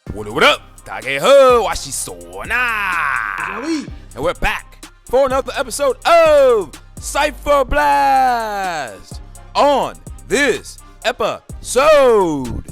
What up? 大家好，我是唢呐 and we're back for another episode of Cypher Blast. On this episode,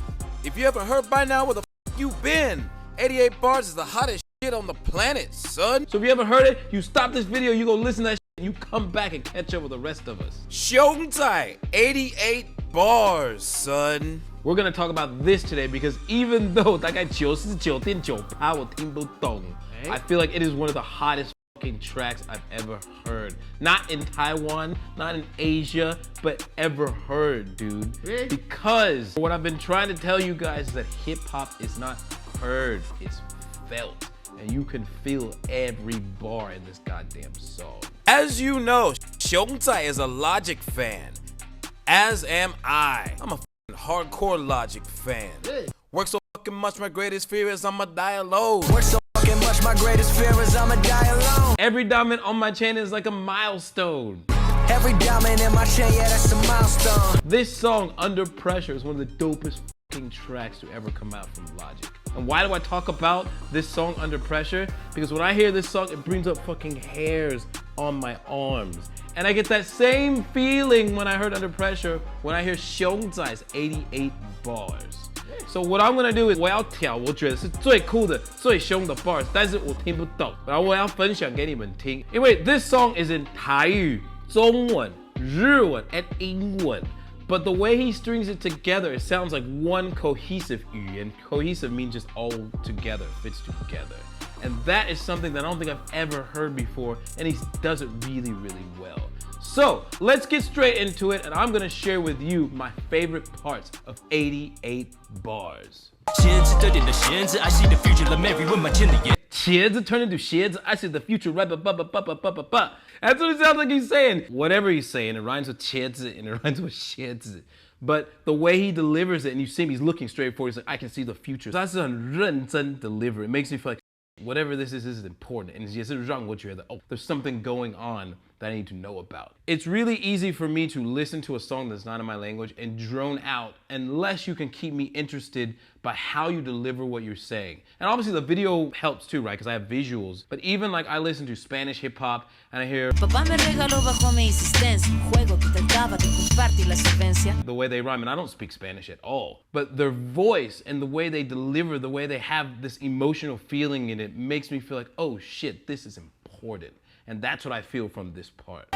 if you haven't heard by now, where the f*** you been? 88 bars is the hottest shit on the planet, son. So if you haven't heard it, you stop this video, you go listen to that shit, and you come back and catch up with the rest of us. 熊仔 88 bars, son. We're gonna talk about this today because even though 大概99.9%我听不懂, I feel like it is one of the hottest fucking tracks I've ever heard. Not in Taiwan, not in Asia, but ever heard, dude. Really? Because what I've been trying to tell you guys is that hip hop is not heard, it's felt. And you can feel every bar in this goddamn song. As you know,熊仔is a Logic fan. As am I. I'm a hardcore Logic fan. Work so fucking much, my greatest fear is I'ma die alone. Work so fucking much, my greatest fear is I'ma die alone. Every diamond on my chain is like a milestone. Every diamond in my chain, yeah, that's a milestone. This song, Under Pressure, is one of the dopest fucking tracks to ever come out from Logic. And why do I talk about this song, Under Pressure? Because when I hear this song, it brings up fucking hairs on my arms. And I get that same feeling when I heard Under Pressure when I hear Xiongzai's 88 bars. So what I'm gonna do is 我要挑我觉得是最酷的最凶的 bars， 但是我听不懂，然后我要分享给你们听，因为 this song is in 台语、中文、日文 and 英文。But the way he strings it together, it sounds like one cohesive 语言. Cohesive means just all together, fits together. And that is something that I don't think I've ever heard before, and he does it really, really well. So let's get straight into it, and I'm gonna share with you my favorite parts of 88 bars. 鞋子特点的鞋子 I see the future, let Mary 问满千的眼 鞋子 turn into 鞋子 I see the future right That's what it sounds like he's saying. Whatever he's saying, it rhymes with 鞋子 and it rhymes with 鞋子. But the way he delivers it, and you see him, he's looking straight forward, he's like, I can see the future. That's a 认真 deliver. It makes me feel like whatever this is important. And yes, oh, there's something going on that I need to know about. It's really easy for me to listen to a song that's not in my language and drone out unless you can keep me interested by how you deliver what you're saying. And obviously the video helps too, right? Because I have visuals. But even like I listen to Spanish hip hop and I hear Papá me regaló bajo mi insistencia un juego que trataba de compartir la solvencia. The way they rhyme, and I don't speak Spanish at all. But their voice and the way they deliver, the way they have this emotional feeling in it makes me feel like, oh shit, this is important. And that's what I feel from this part.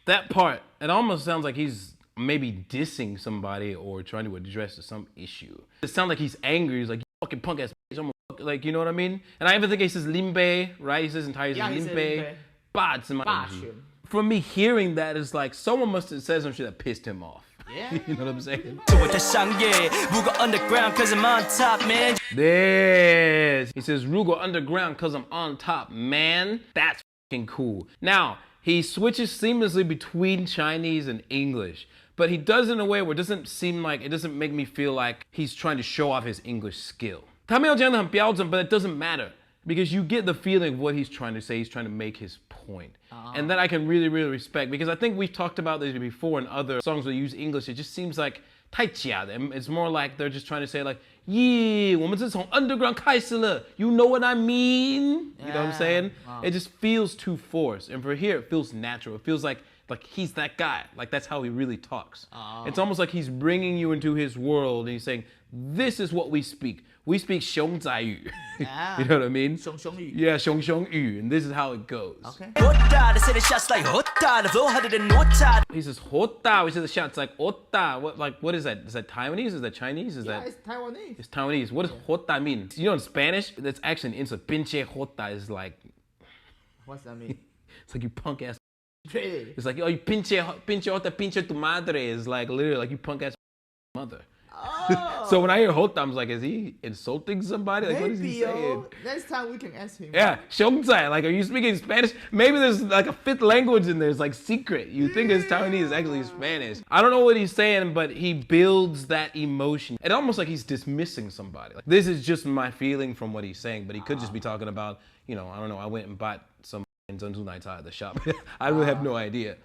That part, it almost sounds like he's maybe dissing somebody or trying to address some issue. It sounds like he's angry. He's like, you fucking punk ass bitch. I'm a like, you know what I mean? And I even think he says limbe, right? He says entire limbe. For me, hearing that is like someone must have said some shit that pissed him off. Yeah. You know what I'm saying? underground cause I'm on top, man. This. He says, Rugo underground cause I'm on top, man. That's fucking cool. Now, he switches seamlessly between Chinese and English, but he does it in a way where it doesn't seem like, it doesn't make me feel like he's trying to show off his English skill. 他没有讲得很标准, but it doesn't matter. Because you get the feeling of what he's trying to say. He's trying to make his point. And that I can really, really respect. Because I think we've talked about this before in other songs that use English. It just seems like 太假的. It's more like they're just trying to say like, yeah, 我们是从 underground 开始了. You know what I mean? You know what I'm saying? It just feels too forced. And for here, it feels natural. It feels like he's that guy. Like that's how he really talks. It's almost like he's bringing you into his world and he's saying, this is what we speak. We speak 熊仔语. You know what I mean? 熊熊语. Yeah, 熊熊语. And this is how it goes. Okay. He says, Hota. We say the shots like Ota. What is that? Is that Taiwanese? Is that Chinese? Yeah, it's Taiwanese. It's Taiwanese. What does Hota mean? You know, in Spanish, that's actually an insult. Pinche Hota is like, What's that mean? it's like you punk ass. Really? It's like, oh, you pinche Hota, pinche tu madre. Is like literally like you punk ass mother. Oh. So when I hear Hota, I'm like, is he insulting somebody? Like, what is he Maybe, saying? next time we can ask him. Yeah, 熊仔, like, are you speaking Spanish? Maybe there's like a fifth language in there. It's like secret. You think it's Taiwanese, it's actually Spanish. I don't know what he's saying, but he builds that emotion. It's almost like he's dismissing somebody. Like, this is just my feeling from what he's saying, but he could just be talking about, you know, I don't know, I went and bought some 珍珠奶茶at the shop. I really have no idea.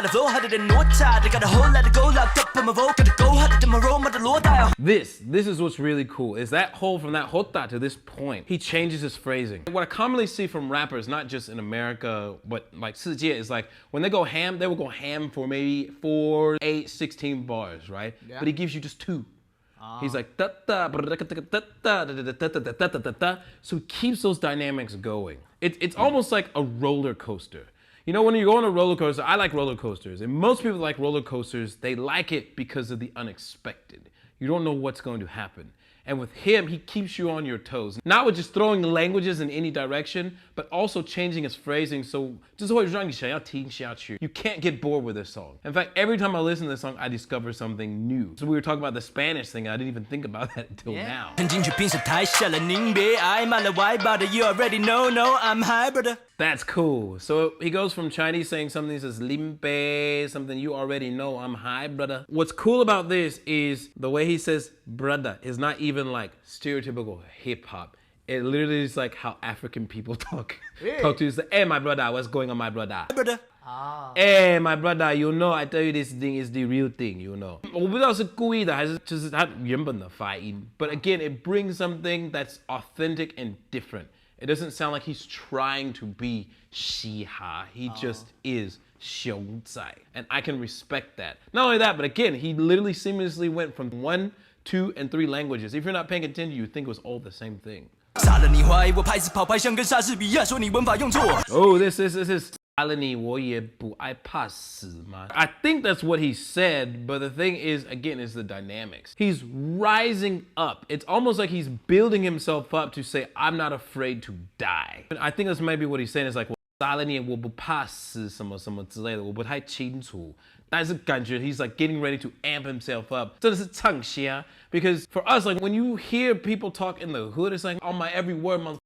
This is what's really cool, is that whole from that hota to this point, he changes his phrasing. What I commonly see from rappers, not just in America, but like 世界, is like when they go ham, they will go ham for maybe 4, 8, 16 bars, right? Yeah. But he gives you just 2. He's like da da da da da da da. So he keeps those dynamics going. It's almost like a roller coaster. You know, when you go on a roller coaster, I like roller coasters, and most people like roller coasters. They like it because of the unexpected. You don't know what's going to happen. And with him, he keeps you on your toes. Not with just throwing languages in any direction, but also changing his phrasing so 就是会让你想要听下去. You can't get bored with this song. In fact, every time I listen to this song, I discover something new. So we were talking about the Spanish thing. I didn't even think about that until now. You already know, no, I'm high, brother. That's cool. So he goes from Chinese saying something, he says limpe, something you already know, I'm high, brother. What's cool about this is the way he says brother is not even like stereotypical hip hop. It literally is like how African people talk. Really? Talk to you, say, hey, my brother, what's going on, my brother? Brother. Hey, my brother, you know, I tell you this thing is the real thing, you know. 我不知道是故意的还是就是他原本的发音. But again, it brings something that's authentic and different. It doesn't sound like he's trying to be 嘻哈. He just is 熊仔. And I can respect that. Not only that, but again, he literally seamlessly went from 1, 2, and 3 languages. If you're not paying attention, you think it was all the same thing. Oh, this is I think that's what he said, but the thing is, again, is the dynamics. He's rising up. It's almost like he's building himself up to say, I'm not afraid to die. I think that's maybe what he's saying is like, 我不怕死什么什么之类的，我不太清楚。但是感觉 he's like getting ready to amp himself up. 真的是唱瞎. Because for us, like when you hear people talk in the hood, it's like, on my every word, motherfucker,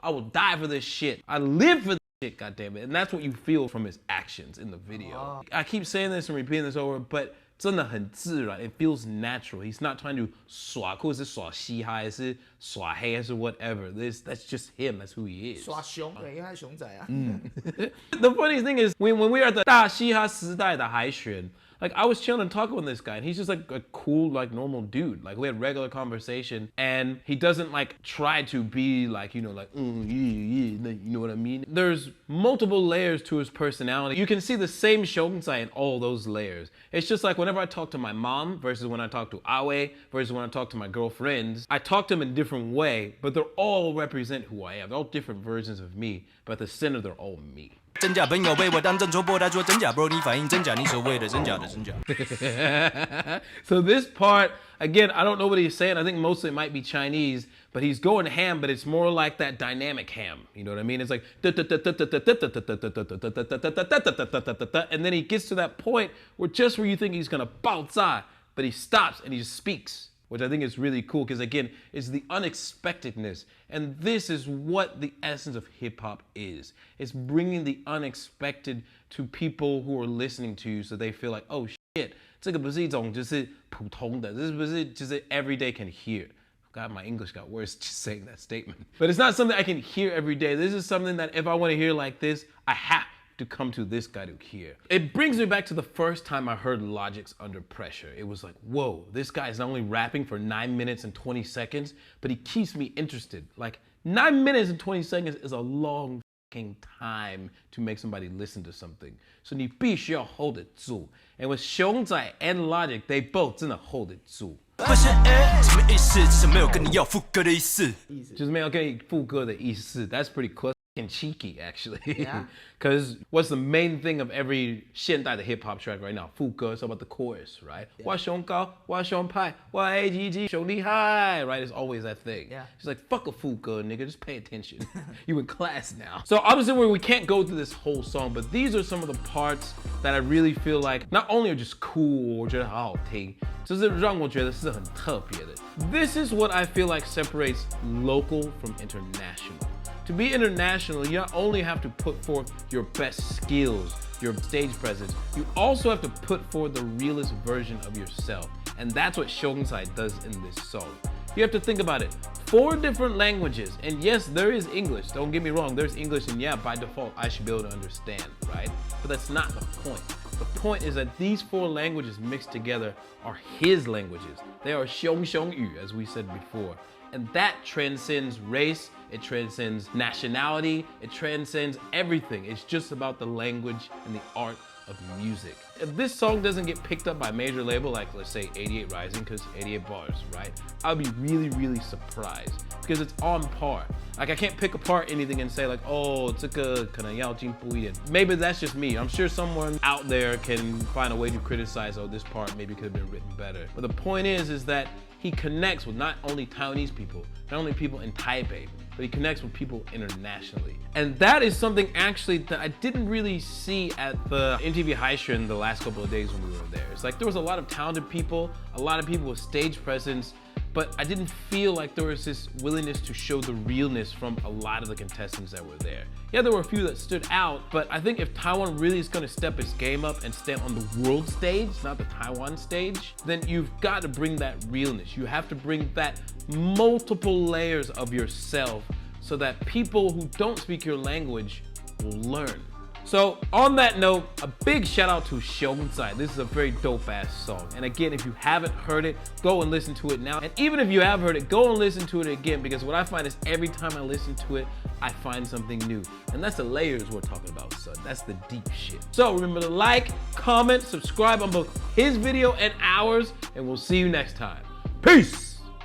I will die for this shit. I live for this shit, goddammit. And that's what you feel from his actions in the video. I keep saying this and repeating this over, but 真的很自然. It feels natural. He's not trying to 耍酷，是耍嘻哈，还是耍黑，还是 whatever. That's just him. That's who he is. 耍熊，对，因为他是熊仔啊。The funny thing is, when we were at the 大嘻哈时代的海选, like I was chilling and talking with this guy, and he's just like a cool, like normal dude. Like we had regular conversation, and he doesn't like try to be like, you know, like you know what I mean? There's multiple layers to his personality. You can see the same 熊仔 in all those layers. It's just like whenever I talk to my mom versus when I talk to Awe versus when I talk to my girlfriends, I talk to them in a different way, but they're all represent who I am. They're all different versions of me, but at the center, they're all me. 真假朋友被我当正戳破，他说真假 bro 你反应真假，你所谓的真假的真假。So this part, again, I don't know what he's saying. I think mostly it might be Chinese, but he's going ham, but it's more like that dynamic ham. You know what I mean? It's like, and then he gets to that point where just where you think he's gonna 爆炸, but he stops and he just speaks. Which I think is really cool because, again, it's the unexpectedness. And this is what the essence of hip-hop is. It's bringing the unexpected to people who are listening to you so they feel like, oh, shit, 这个不是一种就是普通的，这不是就是 everyday can hear. God, my English got worse just saying that statement. But it's not something I can hear every day. This is something that if I want to hear like this, I have to come to this guy to hear. It brings me back to the first time I heard Logic's Under Pressure. It was like, whoa, this guy is not only rapping for 9 minutes and 20 seconds, but he keeps me interested. Like 9 minutes and 20 seconds is a long fucking time to make somebody listen to something. So 你必须要 hold it 住. And with 熊仔 and Logic, they both 真的 hold it 住. 不是什么意思？只是没有跟你要副歌的意思。就是没有跟你副歌的意思. That's pretty close. And cheeky, actually. Yeah. Because what's the main thing of every 现代的 hip-hop track right now? 副歌 is about the chorus, right? 我胸高，我胸派，我 AGG 兄弟 high, right? It's always that thing. Yeah. She's like, fuck a 副歌, nigga, just pay attention. You in class now. So obviously we can't go through this whole song, but these are some of the parts that I really feel like not only are just cool, 我觉得好好听，就是让我觉得是很特别的. This is what I feel like separates local from international. To be international, you not only have to put forth your best skills, your stage presence, you also have to put forth the realest version of yourself. And that's what Xiongzai does in this song. You have to think about it. 4 different languages. And yes, there is English. Don't get me wrong, there's English, and yeah, by default, I should be able to understand, right? But that's not the point. The point is that these 4 languages mixed together are his languages. They are xiong as we said before. And that transcends race, it transcends nationality, it transcends everything. It's just about the language and the art of music. If this song doesn't get picked up by a major label, like let's say 88 Rising, because 88 bars, right? I'll be really, really surprised because it's on par. Like I can't pick apart anything and say like, oh, 这个可能要进步一点. Maybe that's just me. I'm sure someone out there can find a way to criticize, oh, this part maybe could have been written better. But the point is that he connects with not only Taiwanese people, not only people in Taipei, but he connects with people internationally. And that is something actually that I didn't really see at the MTV Haishan the last couple of days when we were there. It's like there was a lot of talented people, a lot of people with stage presence, but I didn't feel like there was this willingness to show the realness from a lot of the contestants that were there. Yeah, there were a few that stood out, but I think if Taiwan really is gonna step its game up and stand on the world stage, not the Taiwan stage, then you've got to bring that realness. You have to bring that multiple layers of yourself so that people who don't speak your language will learn. So on that note, a big shout out to Xiongzai. This is a very dope ass song. And again, if you haven't heard it, go and listen to it now. And even if you have heard it, go and listen to it again, because what I find is every time I listen to it, I find something new. And that's the layers we're talking about, son. That's the deep shit. So remember to like, comment, subscribe on both his video and ours, and we'll see you next time. Peace!